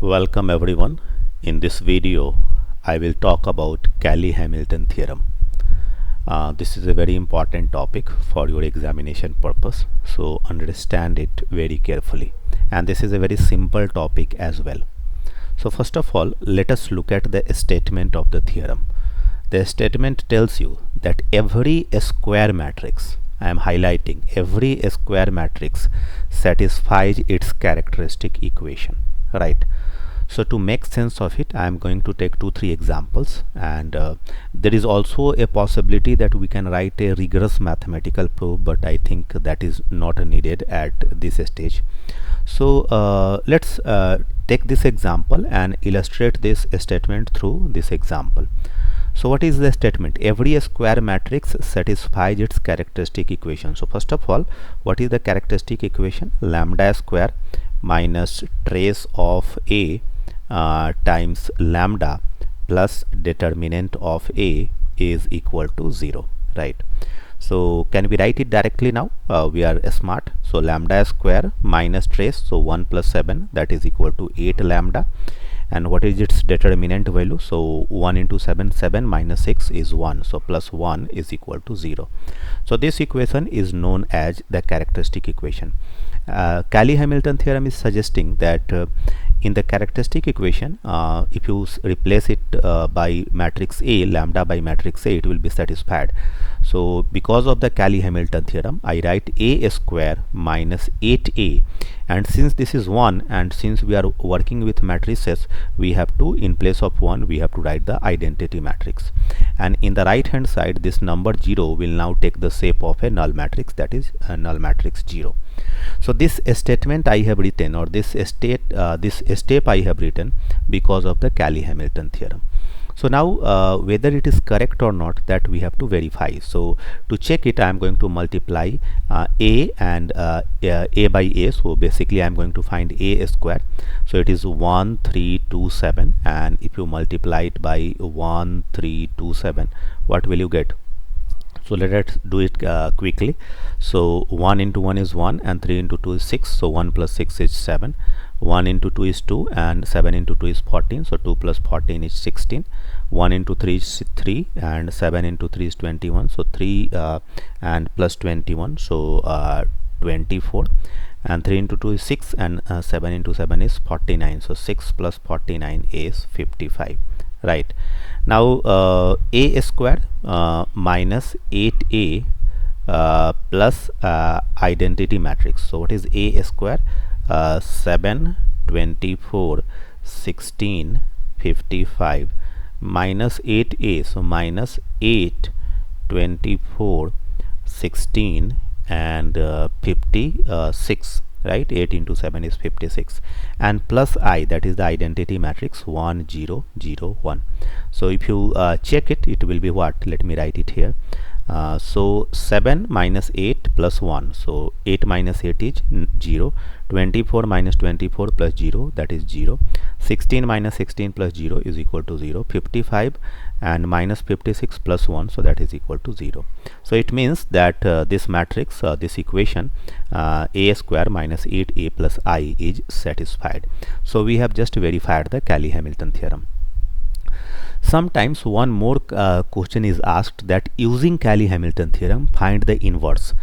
Welcome everyone. In this video I will talk about Cayley-Hamilton theorem. This is a very important topic for your examination purpose, so understand it very carefully, and this is a very simple topic as well. So first of all, let us look at the statement of the theorem. The statement tells you that every square matrix, I am highlighting, every square matrix satisfies its characteristic equation, right? So to make sense of it, I am going to take 2-3 examples, and there is also a possibility that we can write a rigorous mathematical proof, but I think that is not needed at this stage. So let's take this example and illustrate this statement through this example. So what is the statement? Every square matrix satisfies its characteristic equation. So first of all, what is the characteristic equation? Lambda square minus trace of A times lambda plus determinant of A is equal to 0, right? So can we write it directly now? We are smart. So lambda square minus trace, so 1 plus 7, that is equal to 8 lambda. And what is its determinant value? So 1 into 7, 7 minus 6 is 1, so plus 1 is equal to 0. So this equation is known as the characteristic equation. Cayley-Hamilton theorem is suggesting that in the characteristic equation, if you replace it by matrix A, lambda by matrix A, it will be satisfied. So because of the Cayley-Hamilton theorem, I write A square minus 8A, and since this is 1 and since we are working with matrices, we have to, in place of 1, we have to write the identity matrix, and in the right hand side this number 0 will now take the shape of a null matrix, that is a null matrix 0. So this statement I have written, or this step I have written because of the Cayley-Hamilton theorem. So now whether it is correct or not, that we have to verify. So to check it, I am going to multiply A and A by A. So basically I am going to find A square. So it is 1327, and if you multiply it by 1327, what will you get? So let us do it quickly. So 1 into 1 is 1 and 3 into 2 is 6, so 1 plus 6 is 7. 1 into 2 is 2 and 7 into 2 is 14, so 2 plus 14 is 16. 1 into 3 is 3 and 7 into 3 is 21, so 3 and plus 21, so 24. And 3 into 2 is 6 and 7 into 7 is 49, so 6 plus 49 is 55, right? Now A square minus 8A plus identity matrix. So what is A square? 7, 24, 16, 55 minus 8A, so minus 8, 24, 16 and 56, right? 8 into 7 is 56, and plus I, that is the identity matrix 1 0 0 1. So if you check it, it will be what? Let me write it here. So 7 minus 8 plus 1, so 8 minus 8 is 0. 24 minus 24 plus 0, that is 0. 16 minus 16 plus 0 is equal to 0. 55 and minus 56 plus 1, so that is equal to 0. So it means that this matrix, this equation A square minus 8A plus I is satisfied. So we have just verified the Cayley-Hamilton theorem. Sometimes one more question is asked, that using Cayley-Hamilton theorem, find the inverse.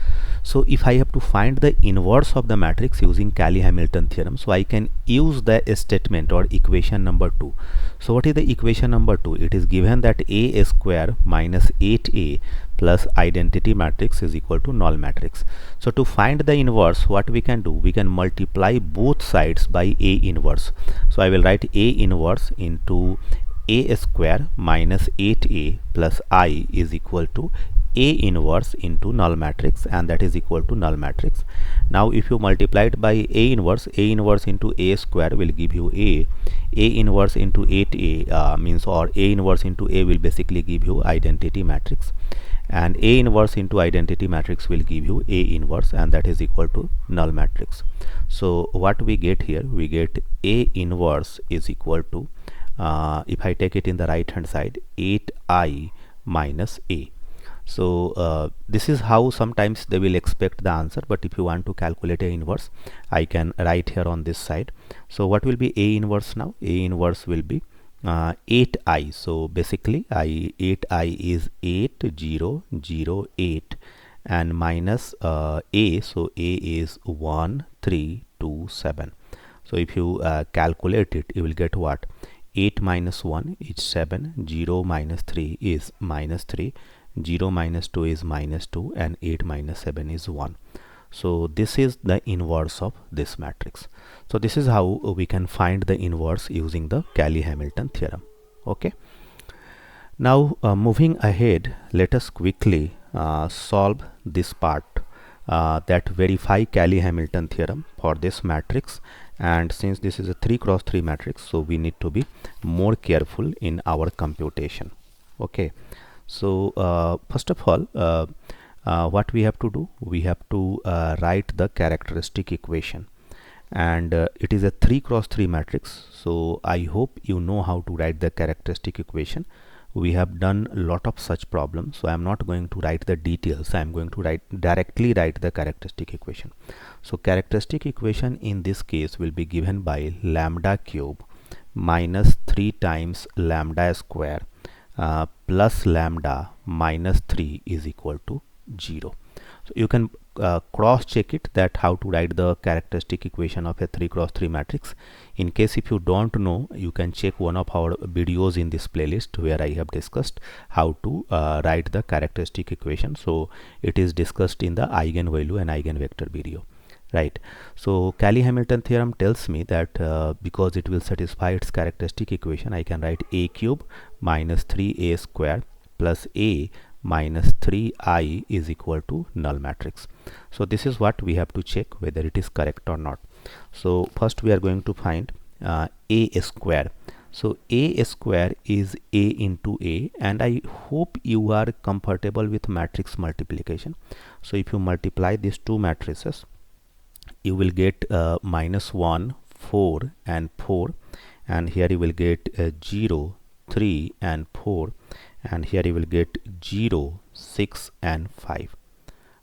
So if I have to find the inverse of the matrix using Cayley-Hamilton theorem, so I can use the statement or equation number 2. So what is the equation number 2? It is given that A square minus 8A plus identity matrix is equal to null matrix. So to find the inverse, what we can do? We can multiply both sides by A inverse. So I will write A inverse into A square minus 8A plus I is equal to A inverse into null matrix, and that is equal to null matrix. Now if you multiply it by A inverse into A square will give you A inverse into 8A means, or A inverse into A will basically give you identity matrix, and A inverse into identity matrix will give you A inverse, and that is equal to null matrix. So what we get here? We get A inverse is equal to, if I take it in the right hand side, 8I minus A. So this is how sometimes they will expect the answer, but if you want to calculate A inverse, I can write here on this side. So what will be A inverse now? A inverse will be 8i. So basically 8i is 8008 and minus A, so A is 1327. So if you calculate it, you will get what? 8 minus 1 is 7, 0 minus 3 is minus 3, 0 minus 2 is minus 2, and 8 minus 7 is 1. So this is the inverse of this matrix. So this is how we can find the inverse using the Cayley-Hamilton theorem. Okay. Now moving ahead, let us quickly solve this part that verify Cayley-Hamilton theorem for this matrix. And since this is a 3 cross 3 matrix, so we need to be more careful in our computation. Okay. So first of all, what we have to do, we have to write the characteristic equation, and it is a 3 cross 3 matrix. So I hope you know how to write the characteristic equation. We have done a lot of such problems, so I am not going to write the details. I am going to directly write the characteristic equation. So characteristic equation in this case will be given by lambda cube minus 3 times lambda square plus lambda minus 3 is equal to 0. So you can cross check it that how to write the characteristic equation of a 3 cross 3 matrix. In case if you don't know, you can check one of our videos in this playlist where I have discussed how to write the characteristic equation. So it is discussed in the eigenvalue and eigenvector video, right? So Cayley-Hamilton theorem tells me that because it will satisfy its characteristic equation, I can write a cube minus 3a square plus a minus 3i is equal to null matrix. So this is what we have to check whether it is correct or not. So first we are going to find a square. So a square is a into a, and I hope you are comfortable with matrix multiplication. So if you multiply these two matrices, you will get minus 1, 4 and 4, and here you will get 0, 3 and 4, and here you will get 0, 6 and 5,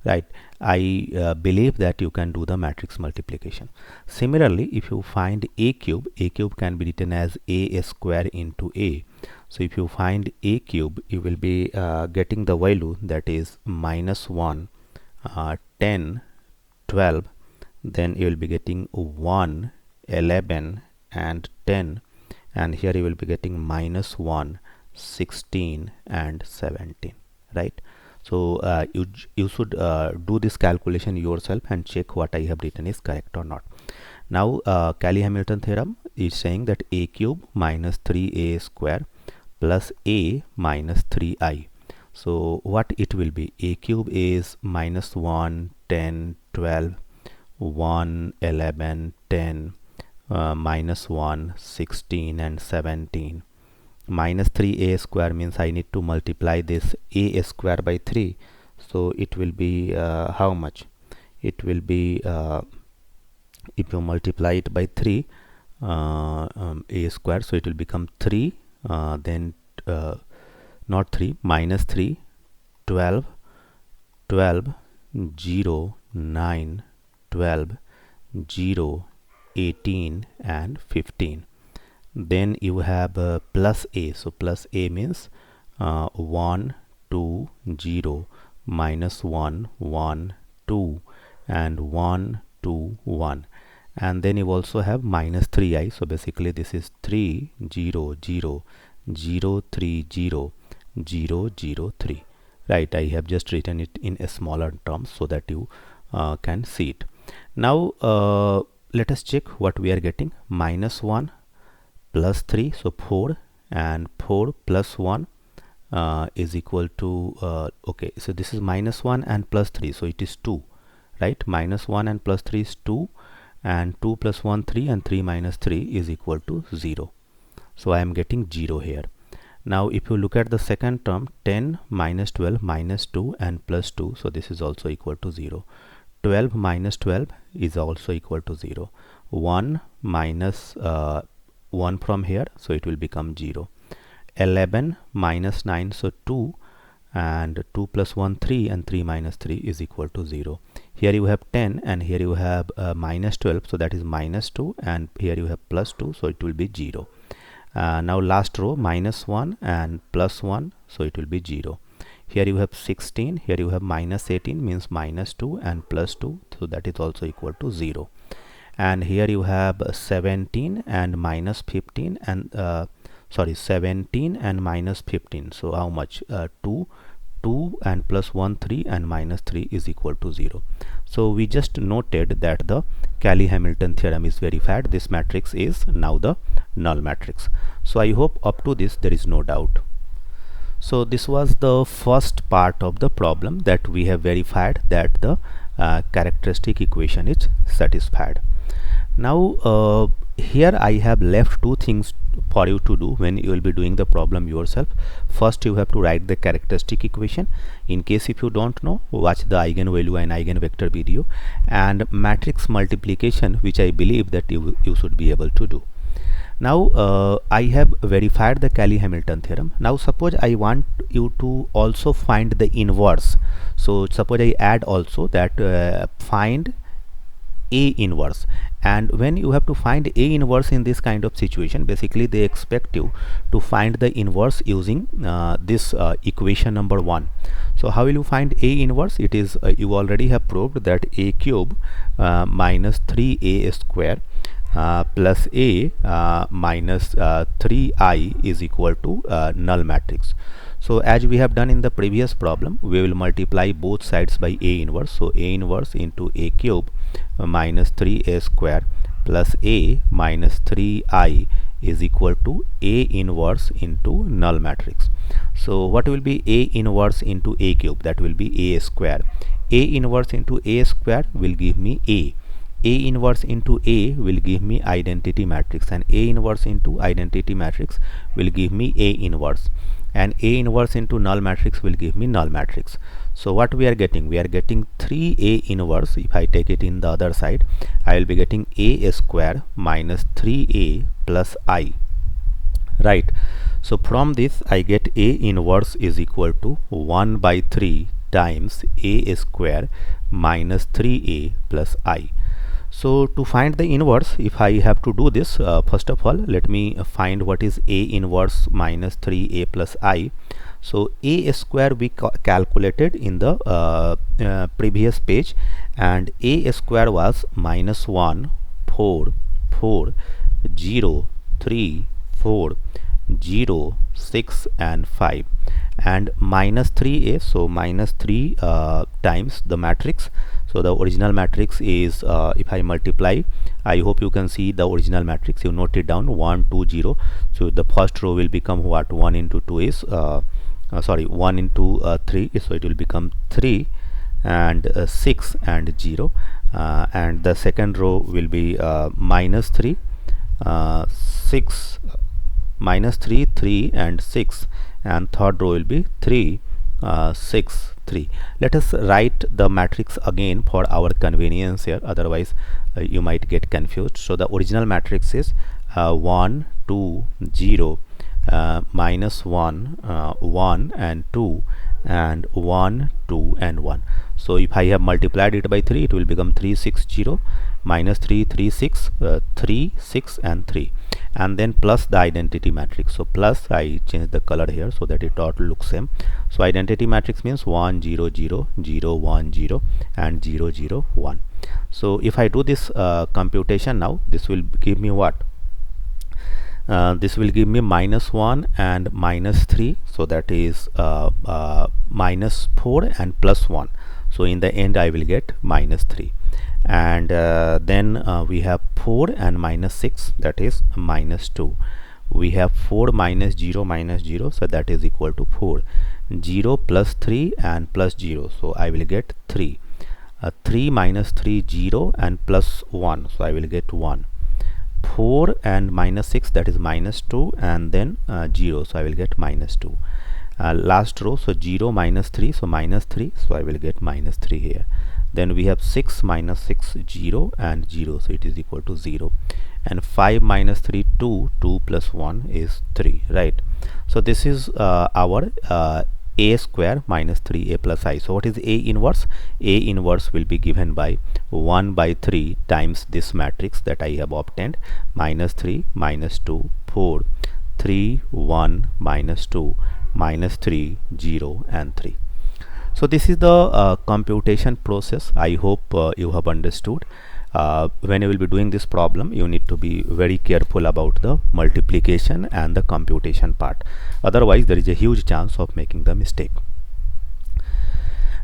right? I believe that you can do the matrix multiplication. Similarly, if you find a cube can be written as a square into a. So if you find a cube, you will be getting the value that is minus 1, 10, 12, then you will be getting 1, 11 and 10, and here you will be getting minus 1, 16 and 17, right? So you should do this calculation yourself and check what I have written is correct or not. Now Cayley-Hamilton theorem is saying that a cube minus 3a square plus a minus 3i. So what it will be? A cube is minus 1, 10, 12, 1, 11, 10, minus 1, 16 and 17. Minus 3a square means I need to multiply this a square by 3. So it will be how much? It will be if you multiply it by 3 a square, so it will become 3, then not 3, minus 3, 12, 12, 0, 9, 12, 0, 18 and 15. Then you have plus a. So plus a means 1, 2, 0, minus 1, 1, 2 and 1, 2, 1. And then you also have minus 3i. So basically this is 3, 0, 0, 0, 3, 0, 0, 0, 3. Right, I have just written it in a smaller terms so that you can see it. Now let us check what we are getting. Minus 1 plus 3, so 4, and 4 plus 1 is equal to okay, so this is minus 1 and plus 3, so it is 2, right? Minus 1 and plus 3 is 2, and 2 plus 1 3, and 3 minus 3 is equal to 0. So I am getting 0 here. Now if you look at the second term, 10 minus 12 minus 2 and plus 2, so this is also equal to 0. 12 minus 12 is also equal to 0. 1 minus 1 from here, so it will become 0. 11 minus 9, so 2, and 2 plus 1 3, and 3 minus 3 is equal to 0. Here you have 10 and here you have minus 12, so that is minus 2, and here you have plus 2, so it will be 0. Now last row, minus 1 and plus 1, so it will be 0. Here you have 16, here you have minus 18, means minus 2 and plus 2, so that is also equal to 0. And here you have 17 and minus 15 and 17 and minus 15, so how much? 2 and plus 1 3 and minus 3 is equal to 0. So we just noted that the Cayley-Hamilton theorem is verified. This matrix is now the null matrix. So I hope up to this there is no doubt. So this was the first part of the problem, that we have verified that the characteristic equation is satisfied. Now here I have left two things for you to do when you will be doing the problem yourself. First, you have to write the characteristic equation. In case if you don't know, watch the eigenvalue and eigenvector video, and matrix multiplication, which I believe that you should be able to do. Now I have verified the Cayley-Hamilton theorem. Now suppose I want you to also find the inverse. So suppose I add also that find A inverse, and when you have to find A inverse in this kind of situation, basically they expect you to find the inverse using this equation number 1. So how will you find A inverse? It is you already have proved that A cube minus 3A square plus A minus 3I is equal to null matrix. So as we have done in the previous problem, we will multiply both sides by A inverse. So A inverse into A cube minus 3A square plus A minus 3I is equal to A inverse into null matrix. So what will be A inverse into A cube? That will be A square. A inverse into A square will give me A. A inverse into A will give me identity matrix, and A inverse into identity matrix will give me A inverse, and A inverse into null matrix will give me null matrix. So what we are getting? We are getting 3A inverse. If I take it in the other side, I will be getting A square minus 3A plus I, right? So from this I get A inverse is equal to 1 by 3 times A square minus 3A plus I. So to find the inverse, if I have to do this, first of all let me find what is A inverse minus 3A plus I. So A square we calculated in the previous page, and A square was minus 1 4 4 0 3 4 0 6 and 5, and minus 3A, so minus 3 times the matrix. So the original matrix is if I multiply, I hope you can see the original matrix. You note it down, 1 2 0. So the first row will become what? 1 into 2 is 1 into 3, so it will become 3 and 6 and 0, and the second row will be minus 3 6 minus 3 3 and 6, and third row will be 3 6 3. Let us write the matrix again for our convenience here, otherwise you might get confused. So the original matrix is 1 2 0 minus 1 1 and 2 and 1 2 and 1. So if I have multiplied it by 3, it will become 3 6 0 minus 3 3 6 3 6 and 3, and then plus the identity matrix. So plus, I change the color here so that it all looks same. So identity matrix means 1 0 0 0 1 0 and 0 0 1. So if I do this computation now, this will give me what? This will give me minus 1 and minus 3, so that is minus 4 and plus 1. So in the end I will get minus 3, and then we have 4 and minus 6, that is minus 2. We have 4 minus 0 minus 0, so that is equal to 4. 0 plus 3 and plus 0, so I will get 3. 3 minus 3 0 and plus 1, so I will get 1. 4 and minus 6, that is minus 2, and then 0, so I will get minus 2. Last row, so 0 minus 3, so minus 3, so I will get minus 3 here. Then we have 6 minus 6 0 and 0, so it is equal to 0, and 5 minus 3 2, 2 plus 1 is 3, right? So this is our a square minus 3a plus I. So what is A inverse? A inverse will be given by 1 by 3 times this matrix that I have obtained, minus 3, minus 2, 4, 3, 1, minus 2, minus 3, 0 and 3. So this is the computation process. I hope you have understood. When you will be doing this problem, you need to be very careful about the multiplication and the computation part. Otherwise, there is a huge chance of making the mistake.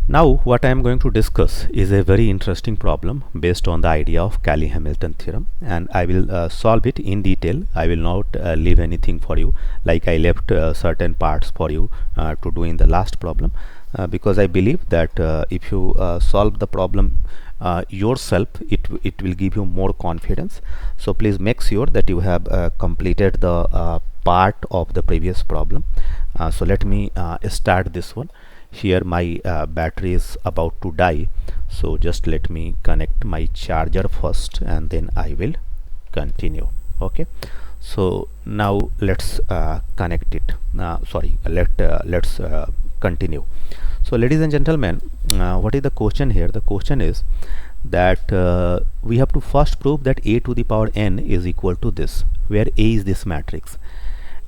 Now, what I am going to discuss is a very interesting problem based on the idea of Cayley-Hamilton theorem, and I will solve it in detail. I will not leave anything for you, like I left certain parts for you to do in the last problem, because I believe that if you solve the problem yourself, it will give you more confidence. So please make sure that you have completed the part of the previous problem. So let me start this one. Here my battery is about to die, so just let me connect my charger first and then I will continue. Okay, so now let's connect it. Let's continue. So ladies and gentlemen, what is the question here? The question is that we have to first prove that a to the power n is equal to this, where a is this matrix,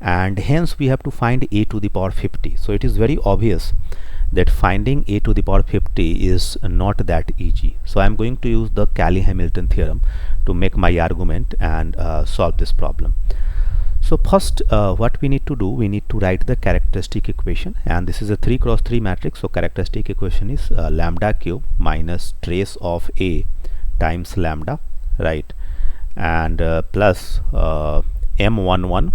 and hence we have to find a to the power 50. So it is very obvious that finding a to the power 50 is not that easy. So I am going to use the Cayley-Hamilton theorem to make my argument and solve this problem. So first what we need to do, we need to write the characteristic equation, and this is a 3 cross 3 matrix. So characteristic equation is lambda cube minus trace of a times lambda, right, and plus m11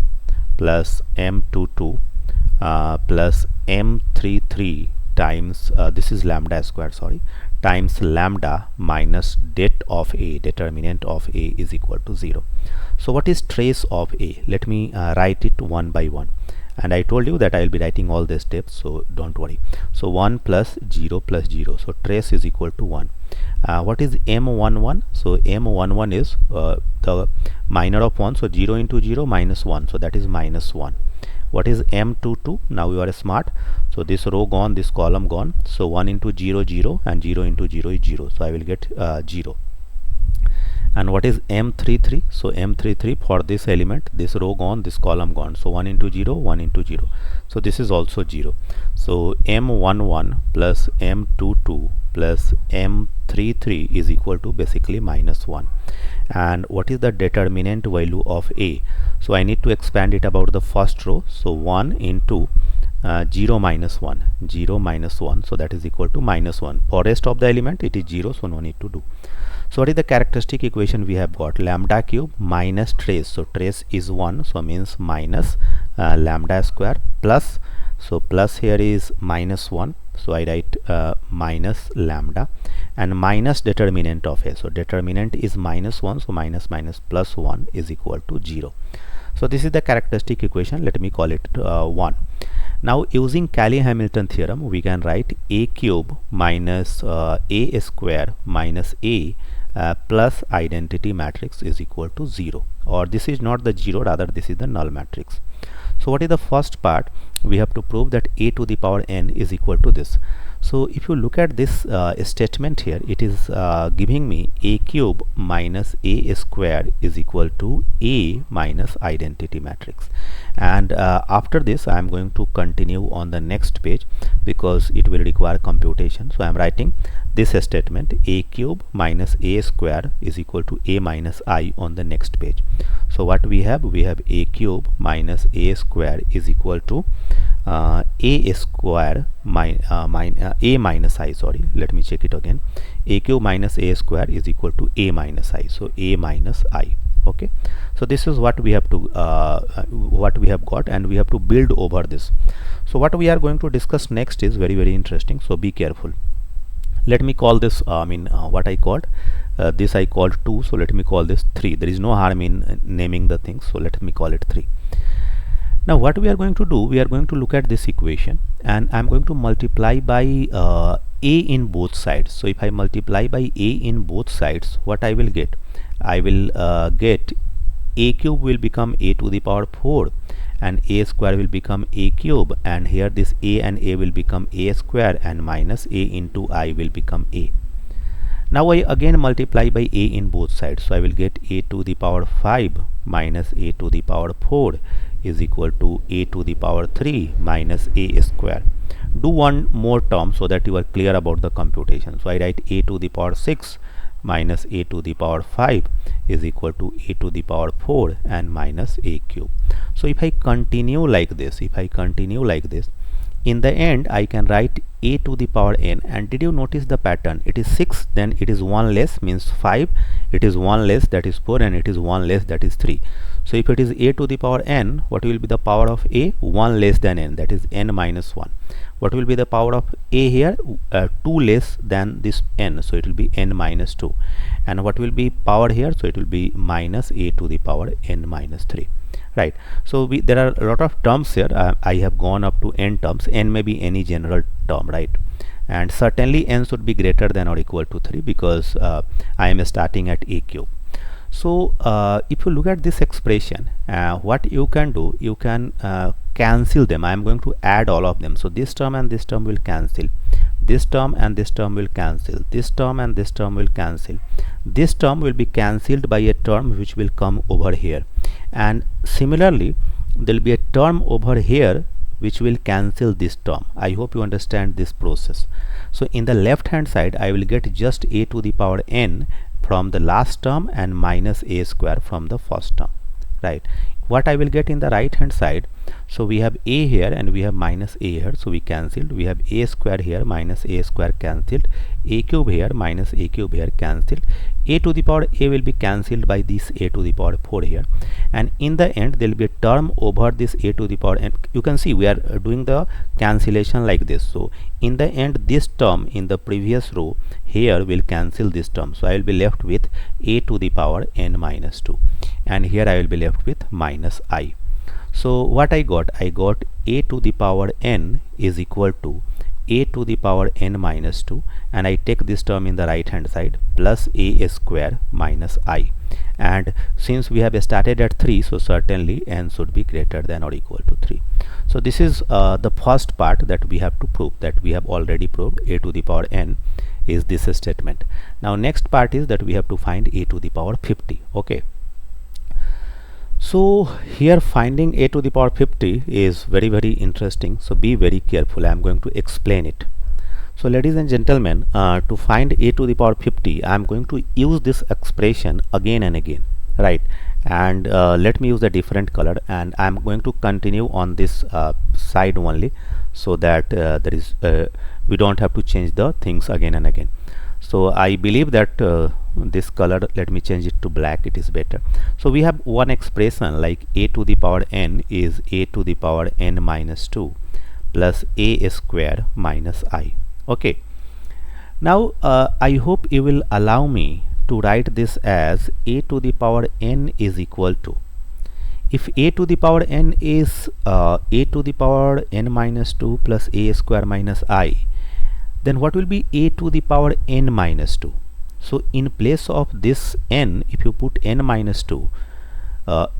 plus m22 plus m33 times this is lambda square, sorry, times lambda minus det of a, determinant of a is equal to 0. So what is trace of a? Let me write it one by one, and I told you that I will be writing all the steps, so don't worry. So 1 plus 0 plus 0, so trace is equal to 1. What is m11? So m11 is the minor of 1, so 0 into 0 minus 1, so that is minus 1. What is m22? Now you are smart, so this row gone, this column gone, so 1 into 0 0 and 0 into 0 is 0, so I will get 0. And what is m33? So m33, for this element, this row gone, this column gone, so 1 into 0 1 into 0, so this is also 0. So m11 plus m22 plus m33 is equal to basically minus 1. And what is the determinant value of a? So I need to expand it about the first row, so 1 into 0 minus 1, 0 minus 1, so that is equal to minus 1. For rest of the element it is 0, so no need to do. So what is the characteristic equation we have got? Lambda cube minus trace, so trace is 1, so means minus lambda square plus, so plus here is minus 1, so I write minus lambda, and minus determinant of a, so determinant is minus 1, so minus minus plus 1 is equal to 0. So this is the characteristic equation. Let me call it 1. Now using Cayley-Hamilton theorem, we can write a cube minus a square minus a plus identity matrix is equal to 0, or this is not the 0, rather this is the null matrix. So what is the first part? We have to prove that a to the power n is equal to this. So if you look at this statement here, it is giving me a cube minus a square is equal to a minus identity matrix. And after this I am going to continue on the next page because it will require computation. So I am writing this statement, a cube minus a square is equal to a minus I on the next page. So what we have? We have a cube minus a square is equal to a square a minus I, sorry, let me check it again. A cube minus a square is equal to a minus I, so a minus I. Okay, so this is what we have to what we have got, and we have to build over this. So what we are going to discuss next is very interesting, so be careful. Let me call this what I called this I called 2, so let me call this 3. There is no harm in naming the things, so let me call it 3. Now what we are going to do, we are going to look at this equation, and I am going to multiply by a in both sides. So if I multiply by a in both sides, what I will get? I will get a cube will become a to the power 4, and a square will become a cube, and here this a and a will become a square, and minus a into I will become a. Now I again multiply by a in both sides, so I will get a to the power 5 minus a to the power 4 is equal to a to the power 3 minus a square. Do one more term so that you are clear about the computation. So I write a to the power 6 minus a to the power 5 is equal to a to the power 4 and minus a cube. So if I continue like this, in the end I can write a to the power n, and did you notice the pattern? It is 6, then it is 1 less, means 5, it is 1 less, that is 4, and it is 1 less, that is 3. So if it is a to the power n, what will be the power of a? 1 less than n, that is n minus 1. What will be the power of a here? 2 less than this n, so it will be n minus 2. And what will be power here? So it will be minus a to the power n minus 3. Right. So there are a lot of terms here. I have gone up to n terms. N may be any general term, right? And certainly n should be greater than or equal to 3 because I am starting at a cube. So if you look at this expression, what you can do, you can cancel them. I am going to add all of them. So this term and this term will cancel. This term and this term will cancel. This term and this term will cancel. This term will be cancelled by a term which will come over here. And similarly, there will be a term over here which will cancel this term. I hope you understand this process. So in the left hand side, I will get just a to the power n from the last term and minus a square from the first term, right? What I will get in the right hand side, so we have a here and we have minus a here, so we cancelled. We have a square here, minus a square cancelled. A cube here, minus a cube here cancelled. A to the power a will be cancelled by this a to the power 4 here, and in the end there will be a term over this a to the power n. You can see we are doing the cancellation like this. So in the end, this term in the previous row here will cancel this term, so I will be left with a to the power n minus 2, and here I will be left with minus I. So what I got a to the power n is equal to a to the power n minus 2, and I take this term in the right hand side, plus a square minus I. And since we have started at 3, so certainly n should be greater than or equal to 3. So this is the first part that we have to prove, that we have already proved. A to the power n is this statement. Now next part is that we have to find a to the power 50. Okay. So here finding a to the power 50 is very interesting, so be very careful. I am going to explain it. So ladies and gentlemen, to find a to the power 50, I am going to use this expression again and again, right? And let me use a different color, and I am going to continue on this side only, so that there is we don't have to change the things again and again. So I believe that this color, let me change it to black, it is better. So we have one expression like a to the power n is a to the power n minus 2 plus a square minus I. Okay. Now I hope you will allow me to write this as a to the power n is equal to, if a to the power n is a to the power n minus 2 plus a square minus I, then what will be a to the power n minus 2? So in place of this n, if you put n minus 2,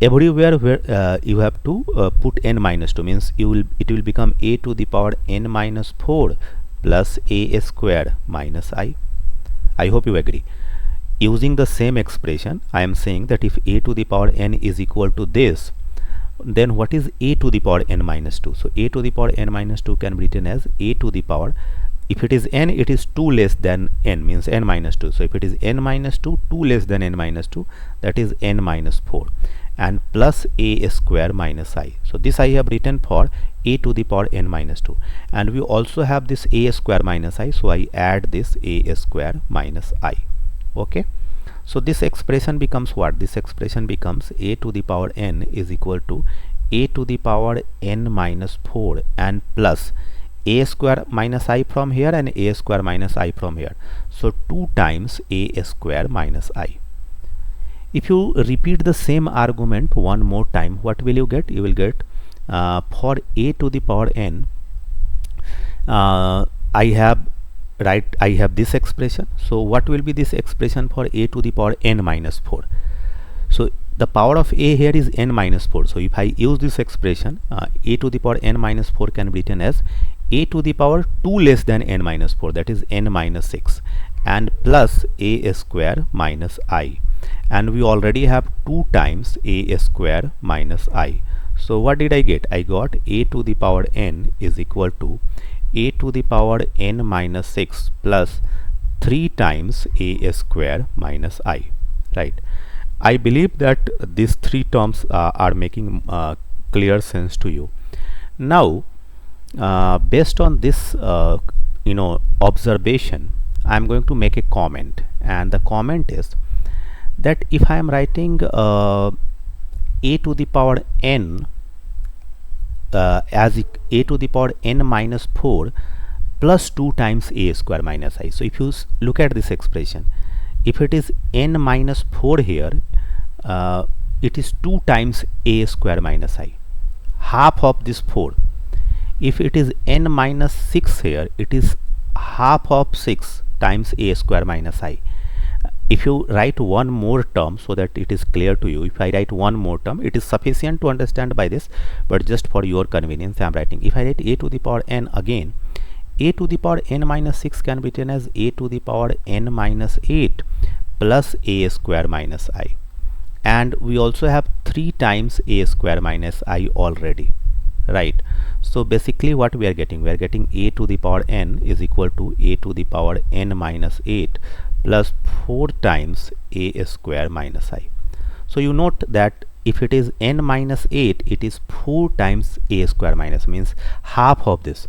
everywhere where you have to put n minus 2, means it will become a to the power n minus 4 plus a square minus I. I hope you agree. Using the same expression, I am saying that if a to the power n is equal to this, then what is a to the power n minus 2? So a to the power n minus 2 can be written as a to the power, if it is n, it is 2 less than n, means n minus 2. So if it is n minus 2, 2 less than n minus 2, that is n minus 4, and plus a square minus I. So this I have written for a to the power n minus 2, and we also have this a square minus I, so I add this a square minus I. Okay. So this expression becomes what? This expression becomes a to the power n is equal to a to the power n minus 4 and plus a square minus I from here and a square minus I from here. So 2 times a square minus I. If you repeat the same argument one more time, what will you get? You will get for a to the power n, I have this expression. So what will be this expression for a to the power n minus 4? So the power of a here is n minus 4. So if I use this expression, a to the power n minus 4 can be written as a to the power 2 less than n minus 4, that is n minus 6, and plus a square minus I, and we already have 2 times a square minus I. So what did I get? I got a to the power n is equal to a to the power n minus 6 plus 3 times a square minus I, right? I believe that these three terms are making clear sense to you. Now based on this observation, I am going to make a comment, and the comment is that if I am writing a to the power n as a to the power n minus 4 plus 2 times a square minus I. So if you look at this expression, if it is n minus 4 here, it is 2 times a square minus I, half of this 4. If it is n minus 6 here, it is half of 6 times a square minus I. If you write one more term so that it is clear to you, if I write one more term, it is sufficient to understand by this, but just for your convenience I am writing. If I write a to the power n again, a to the power n minus 6 can be written as a to the power n minus 8 plus a square minus I, and we also have 3 times a square minus I already, right? So basically what we are getting a to the power n is equal to a to the power n minus 8 plus 4 times a square minus I. So you note that if it is n minus 8, it is 4 times a square minus, means half of this.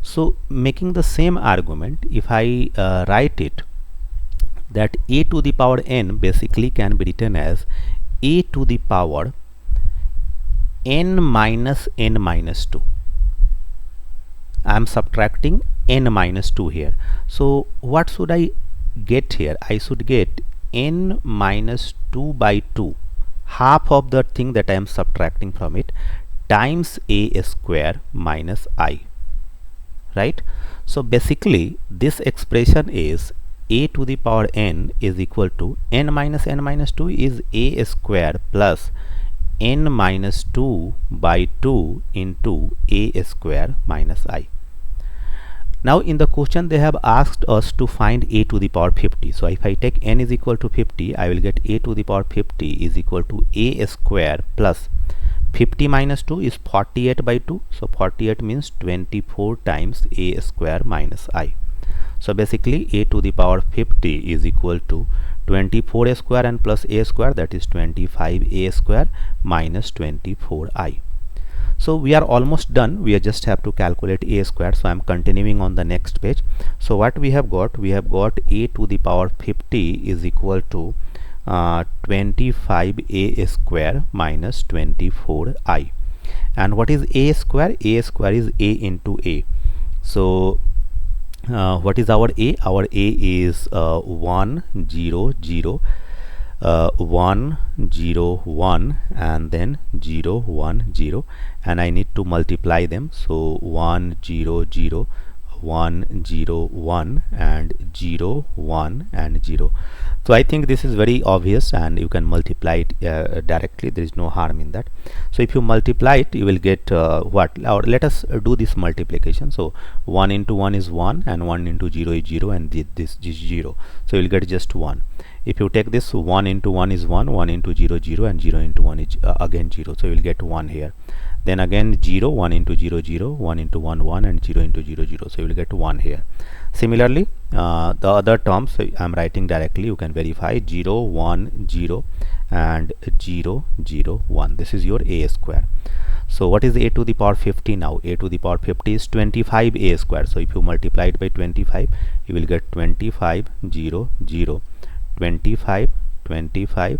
So making the same argument, if I write it, that a to the power n basically can be written as a to the power n minus 2. I am subtracting n minus 2 here. So what should I get here? I should get n minus 2 by 2, half of the thing that I am subtracting from it, times a square minus I, right? So basically this expression is a to the power n is equal to n minus 2 is a square plus n minus 2 by 2 into a square minus I. Now in the question they have asked us to find a to the power 50. So if I take n is equal to 50, I will get a to the power 50 is equal to a square plus 50 minus 2 is 48 by 2. So 48 means 24 times a square minus I. So basically a to the power 50 is equal to 24 square and plus a square, that is 25 a square minus 24 I. So we are almost done. We just have to calculate a square. So I am continuing on the next page. So what we have got a to the power 50 is equal to 25 a square minus 24 I. And what is a square? A square is a into a. So what is our a? Our a is 1 0 0 1 0 1 and then 0 1 0, and I need to multiply them. So 1 0 0 1 0 1 and 0 1 and 0. So I think this is very obvious and you can multiply it directly. There is no harm in that. So if you multiply it, you will get what? Let us do this multiplication. So 1 into 1 is 1 and 1 into 0 is 0 and this is 0. So you will get just 1. If you take this, 1 into 1 is 1, 1 into 0 0 and 0 into 1 is again 0. So you will get 1 here. Then again 0, 1 into 0 0, 1 into 1 1 and 0 into 0 0. So you will get 1 here. Similarly the other terms I am writing directly. You can verify 0 1 0 and 0 0 1. This is your a square. So what is a to the power 50 now? A to the power 50 is 25 a square. So if you multiply it by 25, you will get 25 0 0 25 25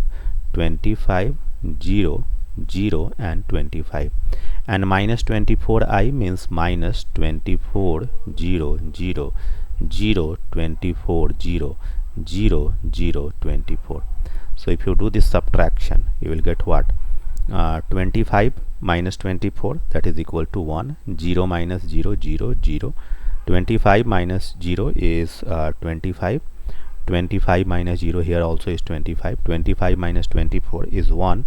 25 0 0 and 25, and minus 24 I means minus 24 0 0 0 24 0 0 0 24. So if you do this subtraction, you will get what? 25 minus 24, that is equal to 1. 0 minus 0 0 0. 25 minus 0 is 25. 25 minus 0 here also is 25. 25 minus 24 is 1.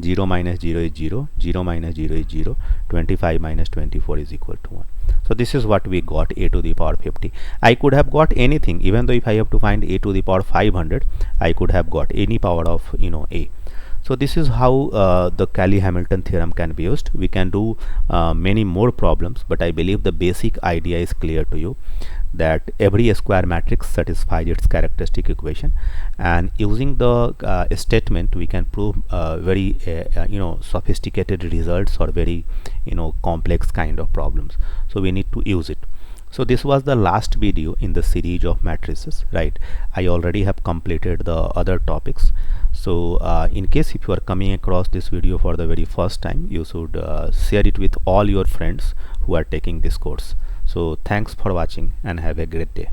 0 minus 0 is 0. 0 minus 0 is 0. 25 minus 24 is equal to 1. So this is what we got, a to the power 50. I could have got anything, even though if I have to find a to the power 500, I could have got any power of a. So this is how the Cayley-Hamilton theorem can be used. We can do many more problems, but I believe the basic idea is clear to you, that every square matrix satisfies its characteristic equation, and using the statement we can prove very sophisticated results or very complex kind of problems. So we need to use it. So this was the last video in the series of matrices, right? I already have completed the other topics. So in case if you are coming across this video for the very first time, you should share it with all your friends who are taking this course. So thanks for watching and have a great day.